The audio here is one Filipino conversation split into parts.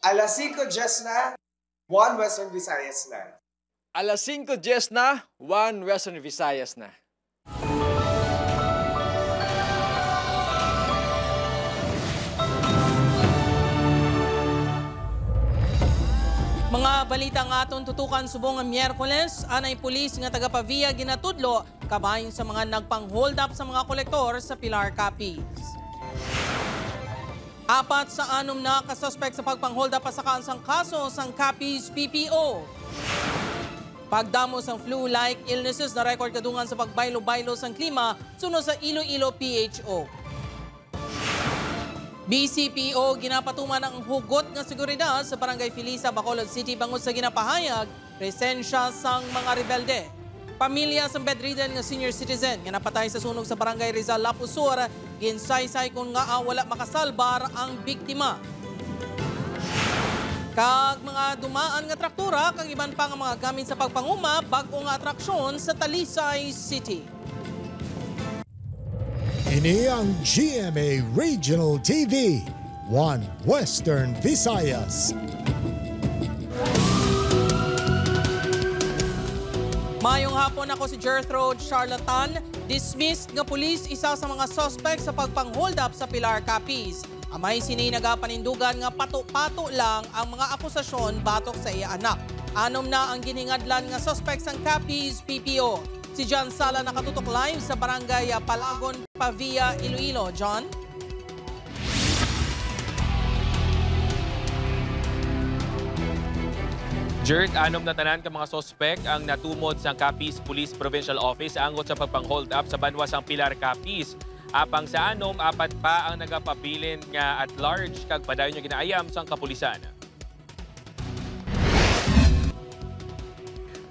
Alas 5:10 na, 1 Western Visayas na. Alas 5:10 na, 1 Western Visayas na. Mga balita nga aton tutukan subong ang Miyerkules, anay pulis nga taga Pavia ginatudlo kabahin sa mga nagpang-hold up sa mga kolektor sa Pilar Capiz. 4 sa 6 na kasuspek sa pagpang-hold up sa kaansang kaso sang Capiz PPO. Pagdamos ang flu-like illnesses na record kadungan sa pagbaylo-baylo sang klima sunod sa Iloilo PHO. BCPO ginapatuman ang hugot nga seguridad sa Barangay Filisa, Bacolod City bangod sa ginapahayag presensya sang mga rebelde. Pamilya sang bedridden nga senior citizen nga napatay sa sunog sa Barangay Rizal, Lapusur, ginsaysay kung nga wala makasalbar ang biktima. Kag mga dumaan nga traktura kag iban pa nga mga gamit sa pagpanguma bag-o nga atraksyon sa Talisay City. Ini ang GMA Regional TV, 1 Western Visayas. Mayong hapon, ako si Gertrude Charlatan. Dismissed nga pulis isa sa mga suspect sa pagpang-hold up sa Pilar Capiz. Amay sini nagapanindugan nga pato-pato lang ang mga akusasyon batok sa iya anak. Anom na ang giningadlan nga suspect sang Capiz PPO. Si John Sala nakatutok live sa Barangay Palagon, Pavia, Iloilo. John? Jert, anom na tanan ka mga sospek ang natumod sa Capiz Police Provincial Office angot sa pagpang-hold up sa banwa sang Pilar Capiz. Apang sa anom, 4 pa ang nagapabilin nga at large kag padayon nga ginaayam sang kapulisan.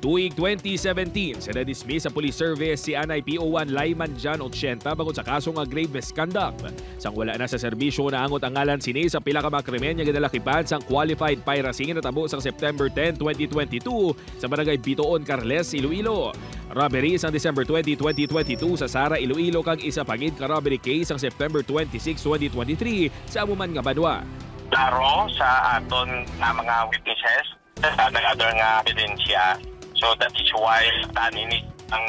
Tuig 2017, sa na-dismiss sa police service si Anay PO1 Lyman John 80 bangod sa kaso nga grave misconduct. Sang wala na sa serbisyo na angot ang ngalan sini sa pila ka mga krimen nga ginalakipan sang qualified piracy nga natabo sa September 10, 2022 sa Barangay Bitoon, Carles, Iloilo. Robbery sang December 20, 2022 sa Sara, Iloilo kag isa pagid ka robbery case sang September 26, 2023 sa amuman nga banwa. Klaro sa aton na mga witnesses sa other nga ebidensya. So that is why tanin ang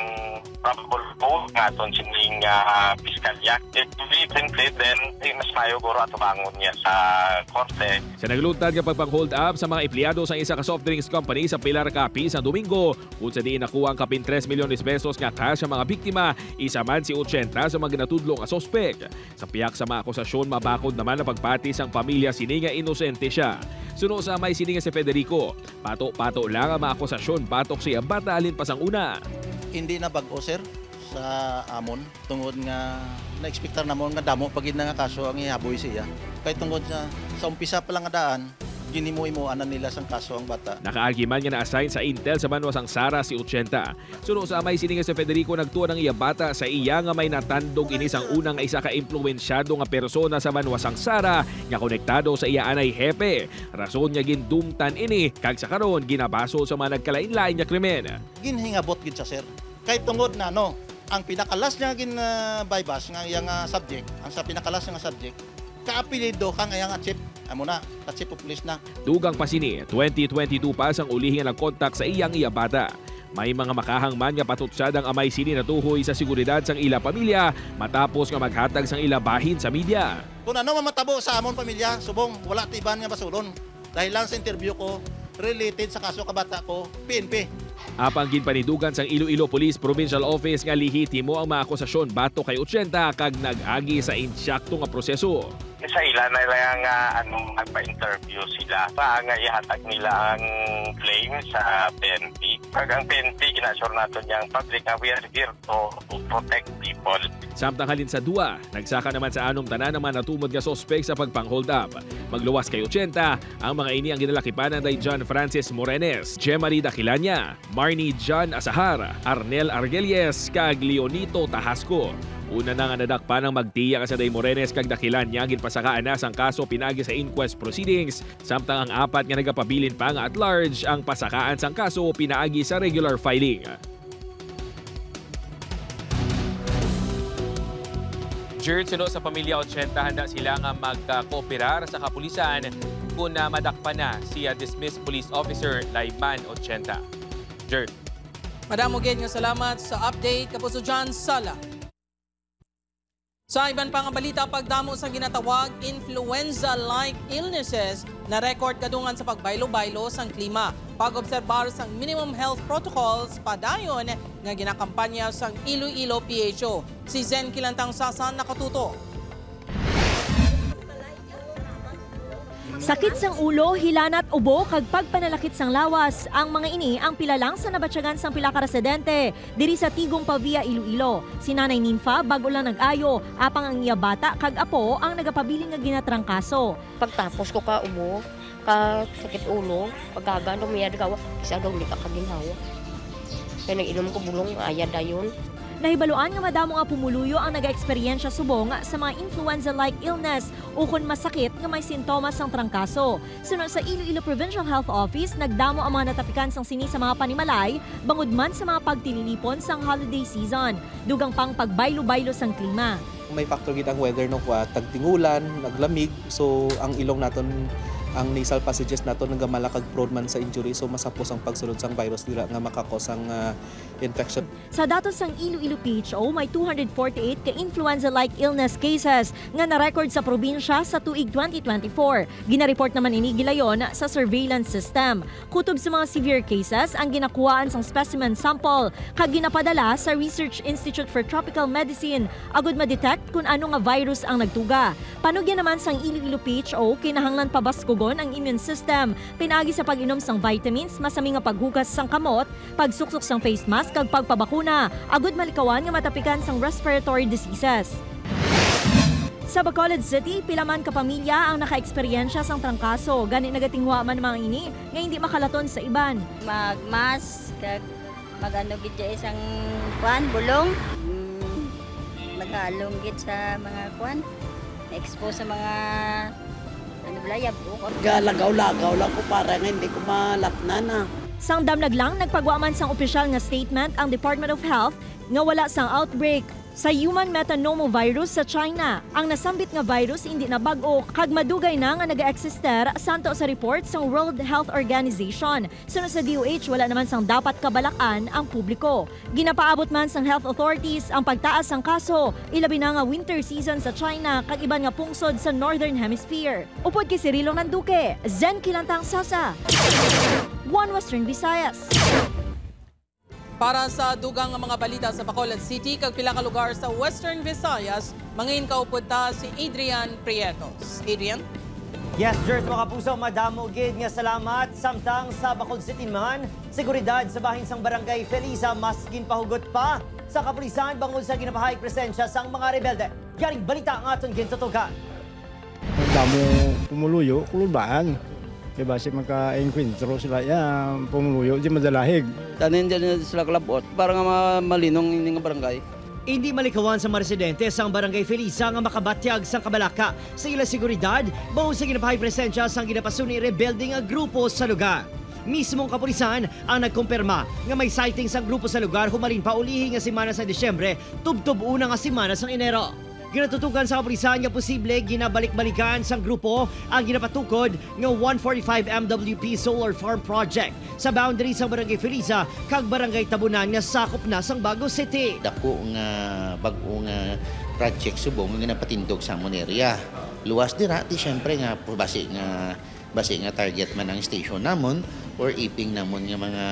probable cause nga aton sining piskalya. If we think then mas mayo guro ato bangon niya sa korte. Sa naglutad nga pagpang-hold up sa mga empleyado sa isa ka soft drinks company sa Pilar Capiz sa Domingo, kung sa diin nakuha ang kapin 3 milyones pesos nga cash sa mga biktima, isa man si 80 sa mga ginatudlo nga sospek. Sa piyak sa mga akusasyon, mabakod naman na pagpatis ang pamilya sini nga inosente siya. Suno sa may sini nga si Federico, pato-pato lang ang mga akusasyon batok siya bata alin pa sang una. Hindi na bag-o sir sa amon tungod nga na-expectar namon nga damo pagid na nga kaso ang ihaboy siya. Kay tungod sa umpisa pa lang nga daan ginimo-imoanan nila sang kaso ang bata. Nakaagi man nga na-assign sa Intel sa banwa sang Sara si 80. Suno sa may sini nga si Federico nagtuon ang iya bata sa iya nga may natandog ini sang unang isa ka impluwensyado nga persona sa banwa sang Sara nga konektado sa iya anay hepe. Rason nga gindumtan ini kag sa karon ginabaso sa mga nagkalain-lain nga krimen. Ginhingabot gid sa sir. Kay tungod na ang pinakalas niya bypass nga iyang subject, ang sa pinakalas nga subject, kaapelido kang iyang chief. Amo na, chief of police na. Dugang pa sini, 2022 pa sang ulihin nga nagkontak sa iyang iya bata. May mga makahangman nga patutsad ang amay sini natuhoy sa seguridad sang ila pamilya matapos nga maghatag sang ila bahin sa media. Kung ano mamatabo sa amon pamilya, subong wala tiban nga basulon. Dahil lang sa interview ko, related sa kaso kabata ko, PNP. Apang ginpanidugan sang Iloilo Police Provincial Office nga lihitimo ang mga akusasyon bato kay 80 kag nag-agi sa insyakto nga proseso. Sa ila na lang nagpa-interview sila pa nga ihatag nila ang claim sa PNP. Pag ang PNP ginasure natin yung public nga we are here to protect people. Samtang halin sa duwa, nagsaka naman sa anom tanan ng mga natumod nga sospek sa pagpang-hold up. Magluwas kay 80, ang mga ini ang ginalakipanan day John Francis Morenes, Jemarie Daquilanya, Marnie John Asahar, Arnel Argelies, kag Leonito Tahasco. Una na nga nadakpan ang magtiya ka sa day Morenes kag Daquilanya ginpasakaan na sang kaso pinagi sa inquest proceedings. Samtang ang 4 nga nagapabilin pa nga at large ang pasakaan sang kaso pinaagi sa regular filing. Jared, suno sa pamilya 80 handa sila nga magkooperar sa kapulisan kung madakpan na si dismissed police officer Layman 80. Jer. Madam Uged nga salamat sa update. Kapuso John Sala. Sa iban pang balita, pagdamo sa ginatawag influenza-like illnesses na record kadungan sa pagbaylo-baylo sang klima. Pag-obserbar sang minimum health protocols padayon nga ginakampanya sang Iloilo PHO. Si Zen Kilantang Sasan nakatuto. Sakit sang ulo, hilanat ubo kag pagpanalakit sang lawas. Ang mga ini ang pilalang sa nabatyagan sang pila ka residente diri sa Tigong Pavia, Iloilo. Si Nanay Ninfa bago lang nag-ayo, apang ang iya bata kag apo ang nagapabiling nga ginatrangkaso. Pagtapos ko ka ubo, ka sakit ulo, pagkagano may gawa, isa daw hindi ka kaginhawa. Kaya nag-inom ko bulong, ayad dayon. Nahibaluan nga madamo nga pumuluyo ang naga-eksperyensya subong sa mga influenza-like illness o kung masakit nga may sintomas ng trangkaso. Sunod sa Iloilo Provincial Health Office, nagdamo ang mga natapikan sang sini sa mga panimalay, bangod man sa mga pagtililipon sang holiday season, dugang pang pagbaylo-baylo sang klima. May factor gid ang weather no, tagtingulan, naglamig, so ang ilong naton, ang nasal passages nato nga malakag prone man sa injury, so masapos ang pagsulod sang virus dira nga makakos ang infection. Sa datos sang Iloilo PHO, may 248 ka influenza-like illness cases nga na-record sa probinsya sa tuig 2024. Gina-report naman ini gilayon sa surveillance system. Kutob sa mga severe cases, ang ginakuhaan sang specimen sample kag ginapadala sa Research Institute for Tropical Medicine agud ma-detect kung ano nga virus ang nagtuga. Panugyan naman sang Iloilo PHO, kinahanglan pabaskugon ang immune system, pinagi sa pag-inom sang vitamins, masami nga paghugas sang kamot, pagsuksok sang face mask kag pagpabakuna, agud malikawan nga matapikan sang respiratory diseases. Sa Bacolod City, pilaman ka pamilya ang naka-eksperyensya sang trangkaso. Gani nagatingwa man mga ini nga hindi makalaton sa iban. Magmas kag magano gid isang kwan bulong. Maghalong gid sa mga kwan. Expose sa mga layab ko. Galagaw-lagaw lang ko para nga hindi ko malatnan na. Sang damnag lang, nagpagwaman sang opisyal nga statement ang Department of Health nga wala sang outbreak sa human metapneumovirus sa China. Ang nasambit nga virus hindi na bag-o kag madugay na nga naga-exister santo sa report sang World Health Organization. Sunod sa DOH, wala naman sang dapat kabalakan ang publiko. Ginapaabot man sang health authorities ang pagtaas sang kaso, ilabi na nga winter season sa China kag iban nga pungsod sa Northern Hemisphere. Upod kay Cirilo Nanduque, Zen Kilantang Sasa, One Western Visayas. Para sa dugang nga mga balita sa Bacolod City, kag pila ka lugar sa Western Visayas, mangin kaupod ta si Adrian Prietos. Adrian? Yes, Jert, mga puso, madamo gid nga salamat. Samtang sa Bacolod City man, seguridad sa bahin sang Barangay Felisa mas ginpahugot pa sa kapulisan bangod sa ginapahay presensya sang mga rebelde. Yaring balita nga aton gintutugan. Damo pumuluyo, kulubaan. Kaya basi magka-enkwentro sila yan, pumuluyo, di madalahig. Tanin dyan sila kalabot, para nga malinong hindi nga barangay. Hindi malikawan sa mga residente sang Barangay Felisa nga makabatyag sang kabalaka sa ila seguridad bawo sa ginapahay presensya sang ginapasuni rebelde nga grupo sa lugar. Mismong kapulisan ang nagkumpirma nga may sighting sang grupo sa lugar humalin pa ulihi nga simana sa Disyembre, tubtob una nga simana sang Enero. Ginatutukan sa kapulisan nga posible ginabalik-balikan sang grupo ang ginapatukod nga 145 MWP Solar Farm Project sa boundary sa Barangay Felisa kag Barangay Tabunan nga sakop na sang Bago City. Dako nga bag-o nga project subong nga napatindog sa amon area. Luwas dira ti syempre nga base nga target man ang station namon or iping namon nga mga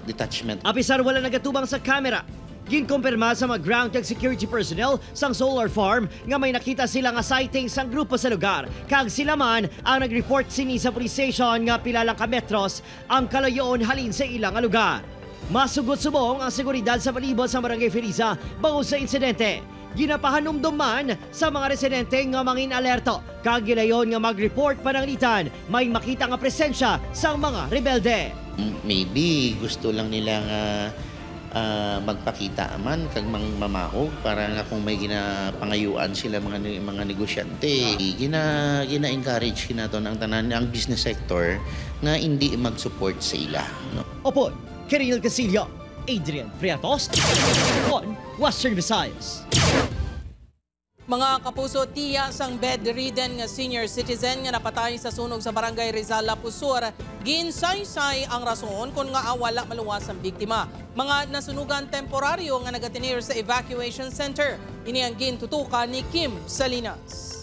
detachment. Apisar wala nagatubang sa kamera. Ginkumpirma sa mga ground kag security personnel sang solar farm nga may nakita sila nga sighting sang grupo sa lugar. Kag sila man ang nag-report sini sa police station nga pila lang ka metros ang kalayoon halin sa ilang lugar. Masugot subong ang seguridad sa palibot sa Barangay Felisa bago sa insidente. Ginapahanumdum man sa mga residente nga mangin alerto kag gilayon nga mag-report pananglitan may makita nga presensya sang mga rebelde. Maybe gusto lang nila nga magpakita man kag mamahog para nga kung may ginapangayuan sila mga negosyante, gina-encourage kinaton ang tanan ang business sector nga hindi mag-support sa ila, no? Opo, Kiril Casillo, Adrian Prietos, One Western Visayas. Mga kapuso, tiya sang bedridden nga senior citizen nga napatay sa sunog sa barangay Rizal, Pusur. Ginsaysay ang rason kung nga wala maluwas ang biktima. Mga nasunugan temporaryo nga nagatinir sa evacuation center. Ini ang gintutukan ni Kim Salinas.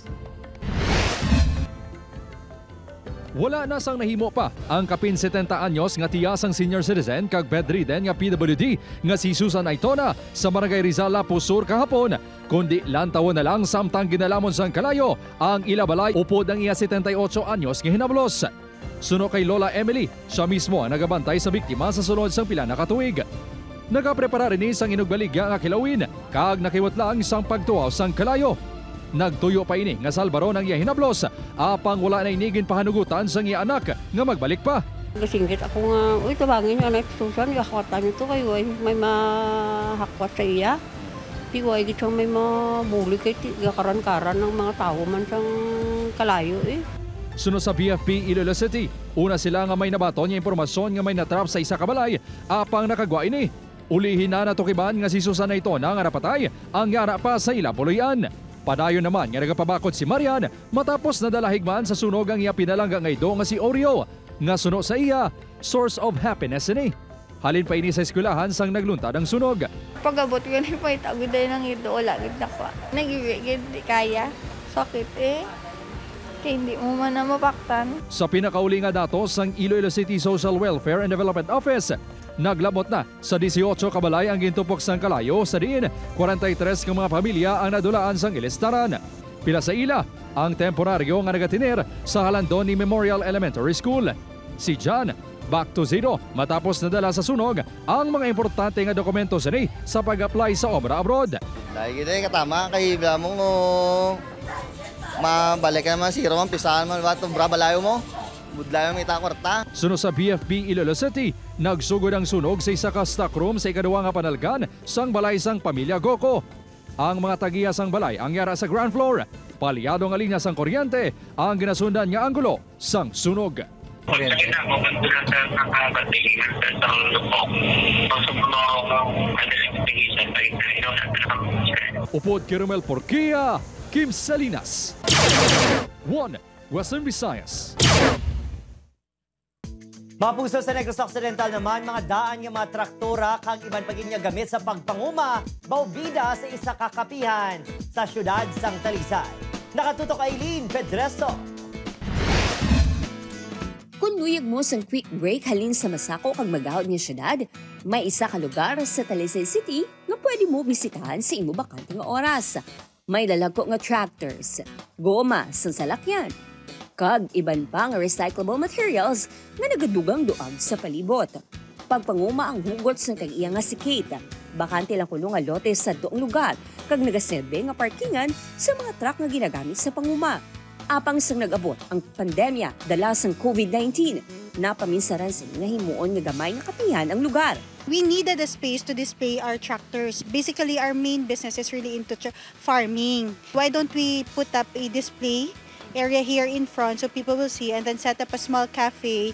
Wala na sang nahimo pa ang kapin 70 anyos nga tiyasang senior citizen kag bedridden nga PWD nga si Susan Aitona sa barangay Rizal, Pusur kahapon. Kundi lantawon na lang samtang ginalamon sang kalayo ang ilabalay upod ang iya 78 anyos nga hinablos. Suno kay Lola Emily, siya mismo ang nagabantay sa biktima sa sunod sang pila na katuig. Nagaprepara rin sang inugbaligya nga kilawin kag nakiwat lang sang pagtuaw sang kalayo. Nagtuyo pa ini nga salbaro ng iya hinablos apang wala na inigin pahanugutan sang iya anak nga magbalik pa. Gasingit ako nga, uy tabangin niya na Susan, yakwatan niyo to kayo ay may mahakwat sa iya. Di ko ay gitsang may mabuli kay karan-karan ng mga tao man sang kalayo eh. Sunod sa BFP Iloilo City, una sila nga may nabaton nga impormasyon nga may natrap sa isa ka balay apang nakagwa ini. Ulihin na natukiban nga si Susan Aitona nga napatay ang yara pa sa Ilapoloyan. Padayon naman nga nagapabakod si Marian matapos nadalahigman sa sunog ang iya pinalangga nga ido nga si Oreo nga suno sa iya source of happiness ini. Halin pa ini sa eskwelahan sang nagluntad ang sunog. Pag-abot ko na pa itagod ay nang ido wala gid na pa. Nagigigid di kaya. Sakit eh. Kaya hindi mo man na mapaktan. Sa pinakauli nga datos sang Iloilo City Social Welfare and Development Office, naglabot na sa 18 kabalay ang gintupok sang kalayo sa diin 43 ka mga pamilya ang nadulaan sang ilistaran. Pila sa ila ang temporaryo nga nagatinir sa Halandoni Memorial Elementary School. Si John, back to zero matapos nadala sa sunog ang mga importante nga dokumento sa pag-apply sa obra abroad. Dahil kita katama kay bila mo mabalik ka naman zero man pisahan man batong brabalayo mo. Budlayo may takwarta. Sunod sa BFP Iloilo City, nagsugod ang sunog sa isa ka stockroom sa ikaduwa nga panalgan sang balay sang pamilya Goko. Ang mga tagiya sang balay ang yara sa ground floor. Palyado nga linya sang kuryente ang ginasundan nga anggulo sang sunog. Upod kay Romel Porquia, Kim Salinas. 1 Western Visayas. Mapuso sa Negros Occidental naman, mga daan nga mga traktora kang iban pagin nga gamit sa pagpanguma, baubida sa isa kakapihan sa syudad sang Talisay. Nakatutok Aileen Pedreso. Kung luyag mo sang quick break halin sa Masako kag magahod nga syudad, may isa ka lugar sa Talisay City nga pwede mo bisitahan sa imo bakante nga oras. May lalagko nga tractors, goma sang salakyan, kag iban pa nga recyclable materials nga nagadugang duag sa palibot. Pagpanguma ang hugot sa kag-iya nga si Kate, bakante lang kuno nga lote sa doong lugar kag nagaserbe nga parkingan sa mga truck nga ginagamit sa panguma. Apang sang nag-abot ang pandemya dala sang COVID-19, napaminsaran sa nga himuon nga gamay nga kapihan ang lugar. We needed a space to display our tractors. Basically, our main business is really into farming. Why don't we put up a display area here in front so people will see and then set up a small cafe.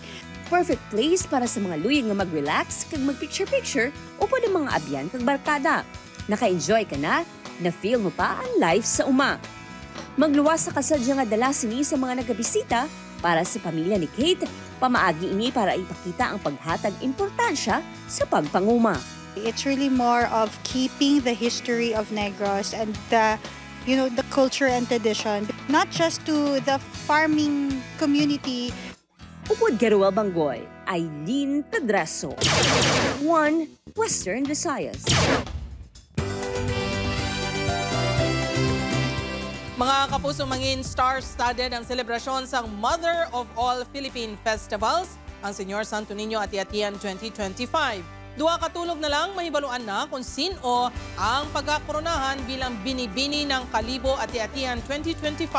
Perfect place para sa mga luyag nga mag-relax kag mag-picture-picture o pwede mga abyan kag barkada. Naka-enjoy ka na? Na-feel mo pa ang life sa uma. Magluwas sa kasadya nga dala sini sa mga nagabisita para sa pamilya ni Kate, pamaagi ini para ipakita ang paghatag importansya sa pagpanguma. It's really more of keeping the history of Negros and the culture and tradition, not just to the farming community. Upod Garuel Bangoy, Aileen Pedreso. 1 Western Visayas. Mga kapuso, mangin star-studded ang selebrasyon sa Mother of All Philippine Festivals, ang Señor Santo Niño Ati-Atian 2025. Duha katulog na lang mahibaluan na kung sino ang pagkakoronahan bilang binibini ng Kalibo Ati-Atian 2025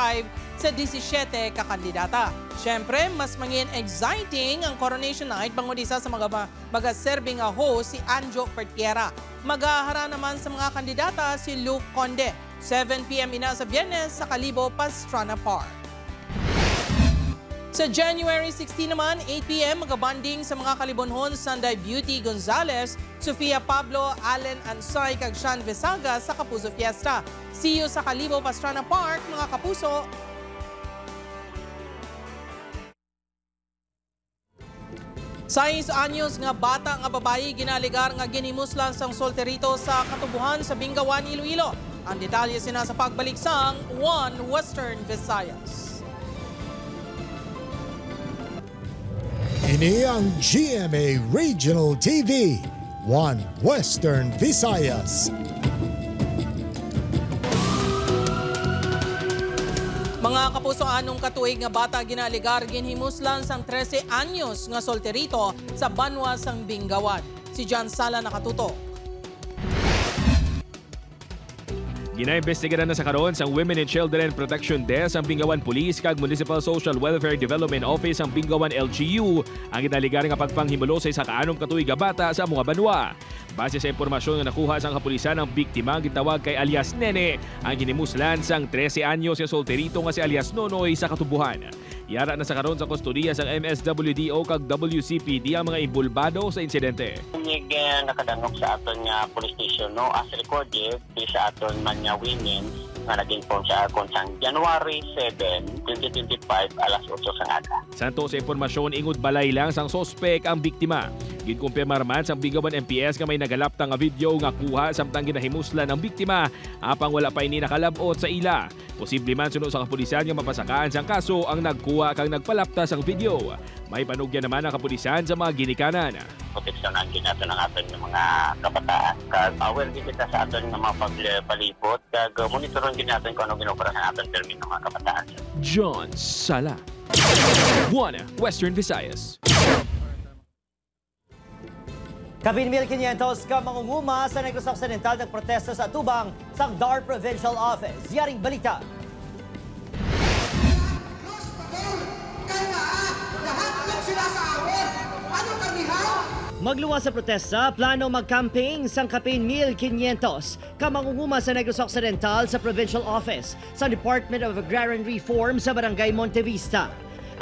sa 17 kakandidata. Siyempre, mas mangin exciting ang coronation night bangod isa sa mga mag-serving host si Anjo Pertiera. Maghahara naman sa mga kandidata si Luke Conde. 7 p.m. ina sa Biyernes sa Kalibo Pastrana Park. Sa January 16 naman, 8 p.m. magabanding sa mga kalibonhon Sunday Beauty Gonzales Sofia Pablo, Allen Ansay, kag Sean Vesaga sa Kapuso Fiesta. See you sa Kalibo Pastrana Park, mga kapuso! Sais anyos nga bata nga babayi ginaligar nga ginimuslan sang solterito sa katubuhan sa Bingawan, Iloilo. Ang detalye sina sa pagbalik sang One Western Visayas. Ini ang GMA Regional TV, One Western Visayas. Mga kapuso, anong katuig nga bata ginaligar ginhimuslan sang 13 anyos nga solterito sa Banwa sang Bingawan. Si John Sala nakatuto. Ginaimbestigaran na sa karon sang Women and Children Protection Desk ang Bingawan Police kag Municipal Social Welfare Development Office ang Bingawan LGU ang ginaligar nga pagpanghimulo sa isa ka anom katuig nga bata sa mga banwa. Base sa impormasyon nga nakuha sang kapulisan, ang biktima gitawag kay alias Nene, ang ginimuslan sang 13 anyos nga solterito nga si alias Nonoy sa katubuhan. Yara na sa karon sa kustodiya sang MSWDO kag WCPD ang mga imbulbado sa insidente. Yung nakadanok sa aton nga police station, no, as recorded sa aton man nga women nga nag-inform sa akon sang January 7, 2025 alas 8 sang aga. Santo sa impormasyon, ingod balay lang sang sospek ang biktima. Ginkumpirmar man sang Bingawan MPS nga may nagalaptang nga video nga kuha samtang ginahimuslan ang biktima apang wala pa ini nakalabot sa ila. Posible man suno sa kapulisan nga mapasakaan sang kaso ang nagkuha kang nagpalapta sang video. May panugyan naman ang kapulisan sa mga ginikanan. Proteksyonan din natin ang aton ng mga kabataan. Kag aware din kita sa aton ng mga pagpalipot. Kag monitoron din natin kung ano ginopera sa aton termin ng mga kabataan. John Sala, One Western Visayas. Kapin 1,500 ka mangunguma sa Negros Occidental nagprotesta sa atubang sa DAR Provincial Office. Yaring balita. Magluwas sa protesta, plano mag-campaign sang Kapin 1,500 ka mangunguma sa Negros Occidental sa Provincial Office sa Department of Agrarian Reform sa Barangay Montevista.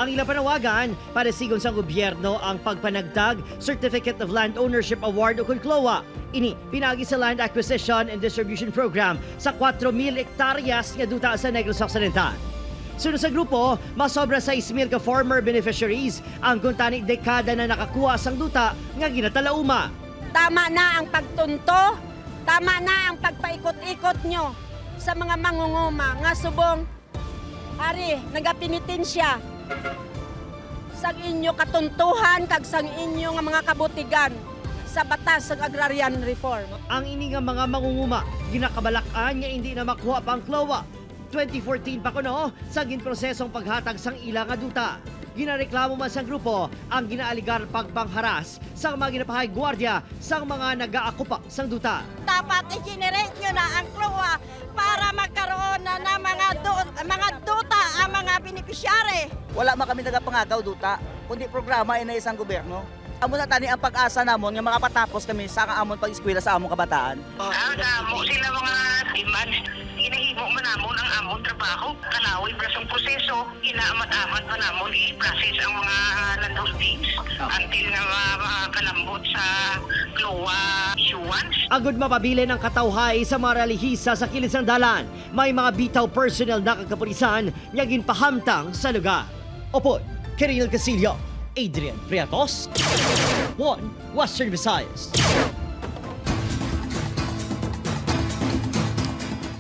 Ang ilang panawagan para sigon sa gobyerno ang pagpanagdag Certificate of Land Ownership Award o KULCLOA. Ini pinagi sa Land Acquisition and Distribution Program sa 4,000 hektaryas nga duta sa Negros Occidental. Sunod sa grupo, masobra 6,000 ka former beneficiaries ang kuntani dekada na nakakuha sang duta nga ginatalauma. Tama na ang pagtunto, tama na ang pagpaikot-ikot nyo sa mga mangunguma nga subong ari nagapinitensya sang inyo katuntuhan kag sang inyo nga mga kabutigan sa batas ng agrarian reform. Ang ini nga mga mangunguma ginakabalakan nga hindi na makuha pang CLOA. 2014 pa kuno sa ginprosesong paghatag sang ila nga duta. Ginareklamo man sang grupo ang ginaaligar pagpangharas sa mga ginapahay gwardiya sang mga nag-aakupa sang duta. Dapat i-generate nyo na ang CLOA para magkaroon na ng mga duta ang mga beneficiary. Wala man kami nagapangagaw duta, kundi programa ina isang gobyerno. Amo na tani ang pag-asa namon nga makapatapos kami sa amon pag-eskwela sa among kabataan. Mo sila mga demands, inahimo man namon ang amon trabaho, kanawi sa proseso, inaamat-amat pa namon i-process ang mga land holdings until nga makalambot sa CLOA issuance. Agud mapabilin ang katawhay sa mga relihisa sa kilid sang dalan. May mga bitaw personnel na kakapulisan nga ginpahamtang sa lugar. Opo, Kiril Casillo, Adrian Priatos, One Western Visayas.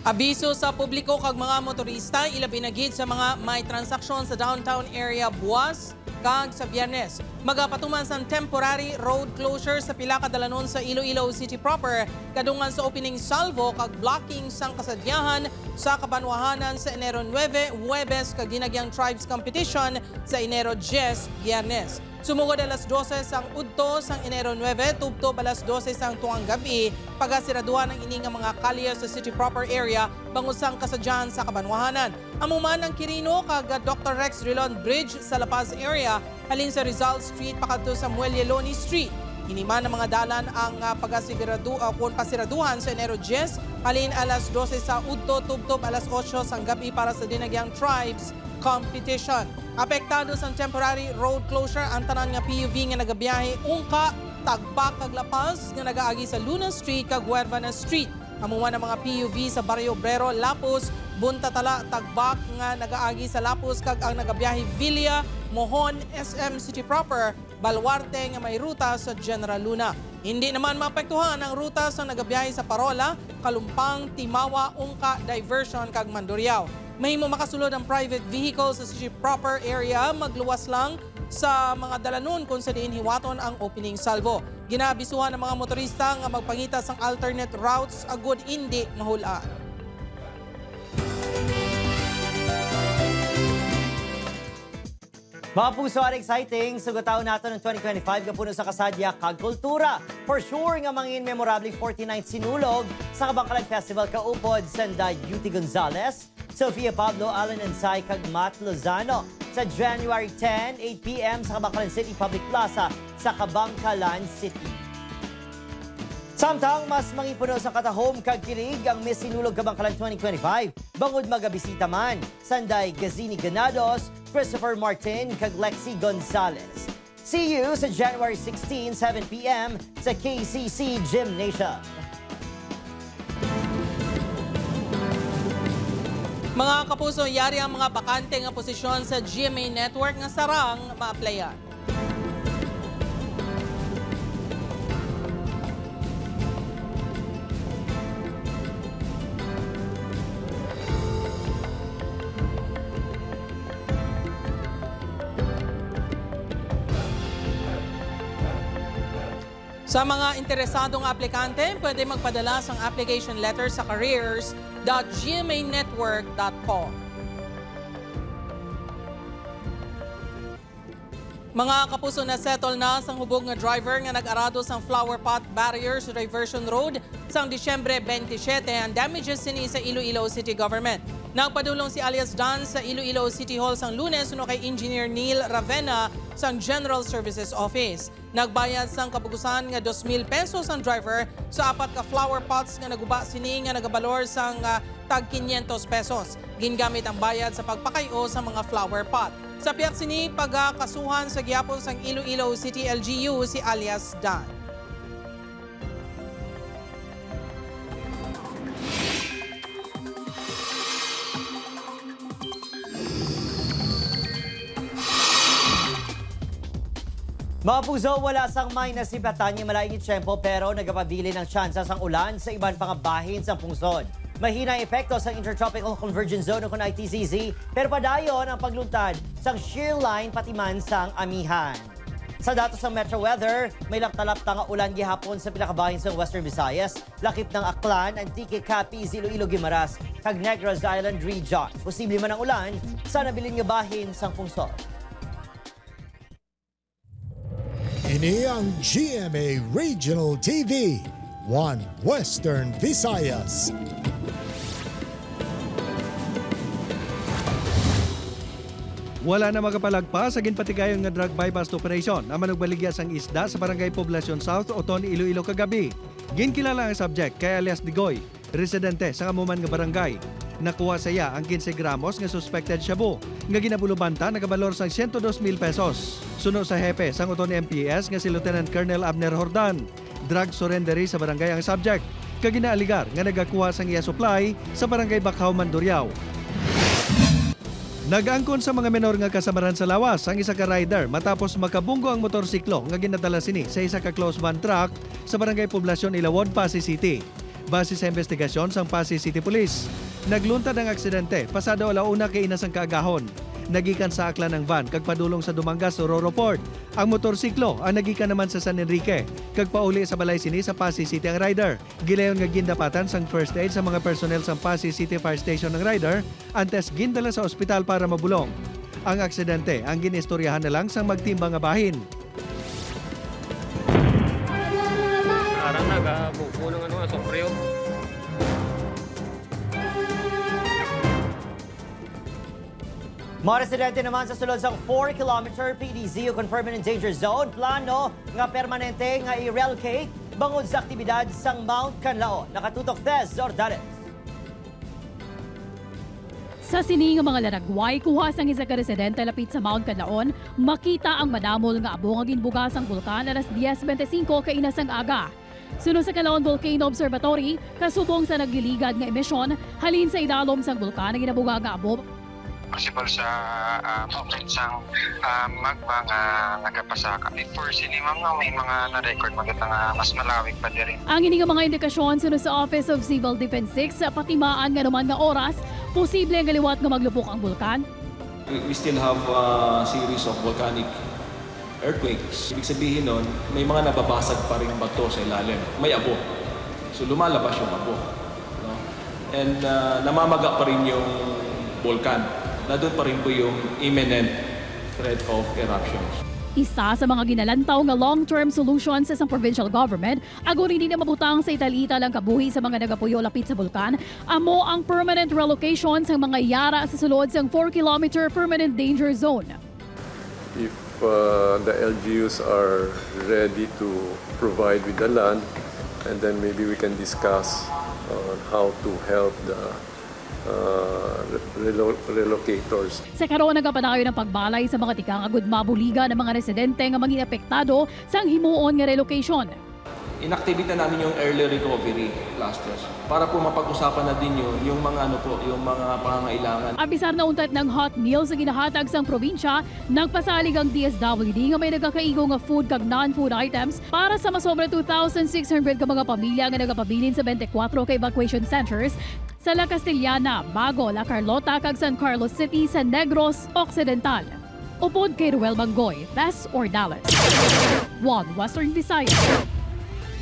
Abiso sa publiko kag mga motorista ilabi na gid sa mga may transaksyon sa downtown area buwas kag sa Biyernes. Magapatuman sa temporary road closure sa pila ka dalanon sa Iloilo City proper kadungan sa opening salvo kag blocking sang kasadyahan sa kabanwahanan sa Enero 9, Huwebes kag ginagyang tribes competition sa Enero 10, Biyernes. Sumugod alas 12 sang udto sang Enero 9, tubtob alas 12 sang tuwang gabi, pagasiraduhan ang ini nga mga kalye sa city proper area bangusang kasadyahan sa kabanwahanan. Amuman ang Quirino kag Dr. Rex Rilon Bridge sa La Paz area halin sa Rizal Street pakadto sa Muelle-Loni Street. Hiniman ng mga dalan ang pasiraduhan sa Enero 10 halin alas 12 sa udto tubtob alas 8 sang gabi para sa dinagyang tribes competition. Apektado sa temporary road closure ang tanan nga PUV nga nagabiyahe ungka tagbak kag lapas nga nagaagi sa Luna Street kag Huervana Street. Amuan ang mga PUV sa Barrio Obrero, Lapus, Buntatala, tagbak nga nagaagi sa Lapus kag ang nagabiyahe Villa, Mohon, SM City Proper, Baluarte nga may ruta sa General Luna. Hindi naman maapektuhan ang ruta sa nagabiyahe sa Parola, Kalumpang, Timawa, Ungka, Diversion kag Mandurriao. Mahimo makasulod ang private vehicle sa City Proper area, magluwas lang sa mga dalanon kung sa diin hiwaton ang opening salvo. Ginabisuhan ng mga motorista nga magpangitas ang alternate routes agud hindi mahulaan. Mga puso at exciting, sugataon nato ng 2025 kapuno sa kasadya kag kultura. For sure nga mangin memorable 49th sinulog sa Kabangkalan Festival kaupod sanda Yuti Gonzalez, Sofia Pablo, Alan Ansay kag Matt Lozano sa January 10, 8 p.m. sa Kabangkalan City Public Plaza sa Kabangkalan City. Samtang mas mangipuno sa katahom kag kirig ang Miss Sinulog Kabangkalan 2025, bangod magabisita man, Sanday Gazini Ganados, Christopher Martin kag Lexi Gonzalez. See you sa January 16, 7 p.m. sa KCC Gymnasium. Mga kapuso, yari ang mga bakante nga posisyon sa GMA Network nga sarang ma-applyan. Sa mga interesadong aplikante, pwede magpadala ng application letter sa careers.gmanetwork.com. Mga kapuso, na settle na sang hubog nga driver nga nag-arado sang flower pot barrier sa Diversion Road sang Disyembre 27 ang damages sini sa Iloilo City Government. Nagpadulong si alias Dan sa Iloilo City Hall sang Lunes no kay Engineer Neil Ravena sang General Services Office. Nagbayad sang kabugusan nga 2,000 pesos ang driver sa apat ka flower pots nga naguba sini nga nagabalor sang tag 500 pesos. Gingamit ang bayad sa pagpakayo sa mga flower pot. Sa piyak sini pagkasuhan sa gihapon sang Iloilo City LGU si alias Dan. Mga puso, wala sang may nasibatan yung malaing itsyempo pero nagapabili ng tsansa sang ulan sa ibang pangabahin sa pungsod. Mahina ang epekto sa Intertropical Convergence Zone kung ITZZ pero padayon ang pagluntad sang shear line pati man sang amihan. Sa datos ng Metro Weather, may lapta-lapta nga ulan gihapon sa pinakabahin sa Western Visayas, lakip ng Aklan, Antique, Capiz, Iloilo, Guimaras, kag Negros Island Region. Posible man ang ulan sa nabilin nga bahin sang pungsod. Ini ang GMA Regional TV, One Western Visayas. Wala na makapalagpas sa ginpatigayon nga drug bypass operation na manugbaligya sang isda sa Barangay Poblacion South, Oton, Iloilo kagabi. Ginkilala ang subject kay alias Digoy, residente sa kamuman nga barangay. Nakuha sa iya ang 15 gramos nga suspected shabu nga ginabulubanta nagabalor sang 102,000 pesos. Suno sa hepe sang Oton MPS nga si Lieutenant Colonel Abner Hordan. Drug surrendery sa barangay ang subject. Kaginaaligar nga nagakuha sang iya supply sa Barangay Bacau, Mandurriao. Nag-angkon sa mga menor nga kasamaran sa lawas ang isa ka rider matapos makabunggo ang motorsiklo nga ginadala sini sa isa ka close van truck sa Barangay Poblacion, Ilawod, Pasay City. Base sa investigasyon sang Pasay City Police, nagluntad ang aksidente pasado alauna kay inas ang kaagahon. Nagikan sa aklan ng van kag padulong sa Dumangas, Ororo Port. Ang motorsiklo ang nagikan naman sa San Enrique kag pauli sa balay sini sa Pasay City ang rider. Gilayon nga gindapatan sang first aid sa mga personnel sa Pasay City Fire Station ng rider antes gindala sa ospital para mabulong. Ang aksidente ang ginistoryahan na lang sang magtimbang nga bahin. Arang nagabuko ng sopreo. Mga residente naman sa sulod sang 4-kilometer PDZO Permanent Danger Zone, plano nga permanente nga i-relocate bangod sa aktibidad sang Mount Canlaon. Nakatutok Tess Ordales. Sa sini nga mga laragway, kuha sang isa ka residente lapit sa Mount Cadlaon, makita ang madamol nga abo nga ginbugas ang bulkan alas 10:25 kainasang aga. Sunod sa Calaon Volcano Observatory, kasubong sa nagliligad nga emisyon, halin sa idalom sang bulkan na ginabuga nga abo. Possible sa movements ang magma nga nagapasaka. Before sinimam nga may mga na-record maganda nga mas malawig pa din rin. Ang ini nga mga indikasyon sunod sa Office of Civil Defense 6 patimaan nga naman nga oras, posible nga liwat nga maglupok ang bulkan. We still have a series of volcanic earthquakes. Ibig sabihin nun, may mga nababasag pa rin bato sa ilalim. May abo. So lumalabas yung abo. No? And namamaga pa rin yung volcan. Na doon pa rin po yung imminent threat of eruptions. Isa sa mga ginalantaw nga long-term solutions sa isang provincial government, agon hindi na mabutang sa italita lang kabuhi sa mga nagapuyo lapit sa bulkan, amo ang permanent relocation sa mga yara sa sulod sang 4-kilometer permanent danger zone. If the LGUs are ready to provide with the land, and then maybe we can discuss on how to help the relocators. Sa karon nagapadayon ng pagbalay sa mga tikang agud mabuliga ng mga residente nga maging apektado sa himuon nga relocation. Inactivate na namin yung early recovery clusters para po mapag-usapan na din yung mga yung mga pangangailangan. Abisar na untat ng hot meal sa ginahatag sang probinsya, nagpasalig ang DSWD nga may nagakaigo nga food kag non-food items para sa masobra 2,600 ka mga pamilya nga nagapabilin sa 24 ka evacuation centers sa La Castellana, Bago, La Carlota kag San Carlos City sa Negros Occidental. Upod kay Ruel Bangoy, Tess Ordalas. One Western Visayas.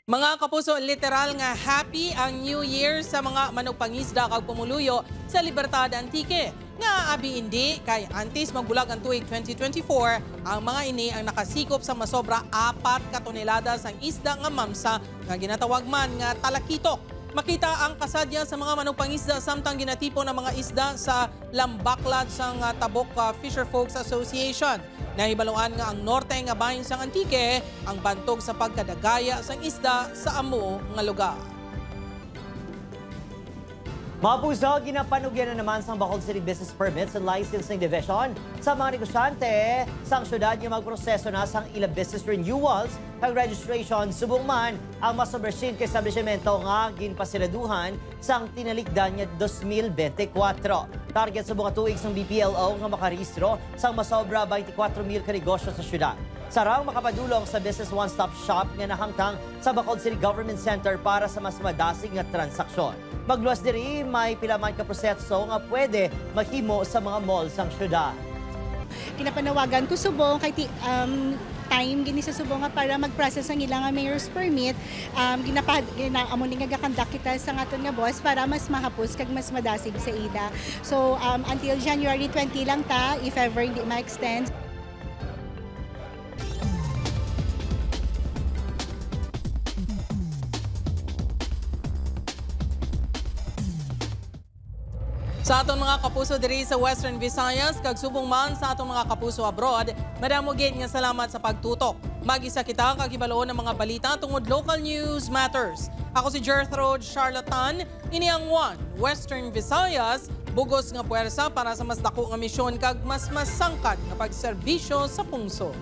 Mga kapuso, literal nga happy ang New Year sa mga manugpangisda kag pumuluyo sa Libertad Antique. Nga abi hindi kay antes magbulag ang tuig 2024, ang mga ini ang nakasikop sa masobra 4 ka tonelada sang isda nga mamsa nga ginatawag man nga talakitok. Makita ang kasadya sa mga manugpangisda samtang ginatipo ng mga isda sa Lambaklad sang Tabok Fisher Folks Association. Nahibaluan nga ang norte nga bahin sang Antique ang bantog sa pagkadagaya sang isda sa amo nga lugar. Mapuso, ginapanugyan na naman sa Bacolod City Business Permits and Licensing Division sa mga negosyante sang syudad nga magproseso na sang ilang business renewals kag registration subong man ang masobersin kay establishmento nga ginpasiraduhan sang tinalikdan nga 2024. Target sa mga tuig sang BPLO nga makarehistro sang masobra 24,000 ka negosyo sa syudad. Sarang makapadulong sa Business One-Stop Shop nga nahangtang sa Bacolod City Government Center para sa mas madasig nga transaksyon. Magluwas diri may pilaman ka proseso nga pwede maghimo sa mga malls sang syudad. Kinapanawagan ko subong kay time gini sa subong nga para mag-process ang ilang mayor's permit, ginamon nga gakandak kita sa aton nga boss para mas mahapos kag mas madasig sa ida. So until January 20 lang ta, if ever hindi ma-extend. Sa atong mga kapuso diri sa Western Visayas, kag subong man sa atong mga kapuso abroad, madamo gid nga salamat sa pagtutok. Mag-isa kita kag hibaloon ng mga balita tungod local news matters. Ako si Gertrude Charlatan, ini ang One Western Visayas, bugos nga puwersa para sa mas dako nga misyon kag mas masangkad nga pagserbisyo sa pungso.